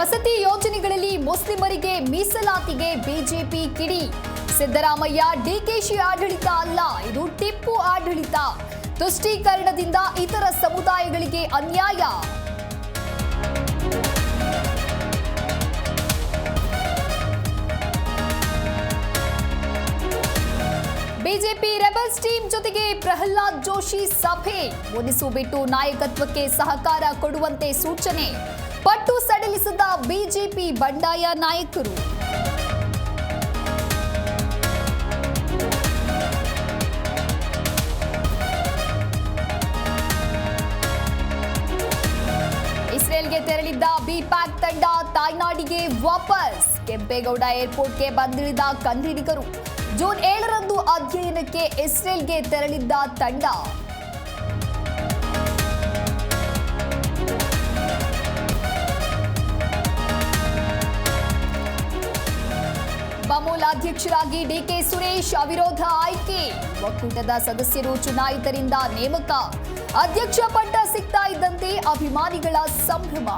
ವಸತಿ ಯೋಜನೆಗಳಲ್ಲಿ ಮುಸ್ಲಿಮರಿಗೆ ಮೀಸಲಾತಿಗೆ ಬಿಜೆಪಿ ಕಿಡಿ. ಸಿದ್ದರಾಮಯ್ಯ ಡಿಕೆಶಿ ಆಡಳಿತ ಅಲ್ಲ, ಇದು ಟಿಪ್ಪು ಆಡಳಿತ. ತುಷ್ಟೀಕರಣದಿಂದ ಇತರ ಸಮುದಾಯಗಳಿಗೆ ಅನ್ಯಾಯ. ಬಿಜೆಪಿ ರೆಬಲ್ಸ್ ಟೀಮ್ ಜೊತೆಗೆ ಪ್ರಹ್ಲಾದ್ ಜೋಶಿ ಸಭೆ. ಮುನಿಸು ಬಿಟ್ಟು ನಾಯಕತ್ವಕ್ಕೆ ಸಹಕಾರ ಕೊಡುವಂತೆ ಸೂಚನೆ. ಪಟ್ಟು ಸಡಿಲಿಸಿದ ಬಿಜೆಪಿ ಬಂಡಾಯ ನಾಯಕರು. ಇಸ್ರೇಲ್ಗೆ ತೆರಳಿದ್ದ ಬಿಪ್ಯಾಕ್ ತಂಡ ತಾಯ್ನಾಡಿಗೆ ವಾಪಸ್. ಕೆಂಪೇಗೌಡ ಏರ್ಪೋರ್ಟ್ಗೆ ಬಂದಿಳಿದ ಕನ್ನಡಿಗರು. ಜೂನ್ 7ರಂದು ಅಧ್ಯಯನಕ್ಕೆ ಇಸ್ರೇಲ್ಗೆ ತೆರಳಿದ್ದ ತಂಡ. ಬಮೂಲ್ ಅಧ್ಯಕ್ಷರಾಗಿ ಡಿಕೆ ಸುರೇಶ್ ಅವಿರೋಧ ಆಯ್ಕೆ. ಒಕ್ಕೂಟದ ಸದಸ್ಯರು ಚುನಾಯಿತರಿಂದ ನೇಮಕ. ಅಧ್ಯಕ್ಷ ಪಟ್ಟ ಸಿಗ್ತಾ ಇದ್ದಂತೆ ಅಭಿಮಾನಿಗಳ ಸಂಭ್ರಮ.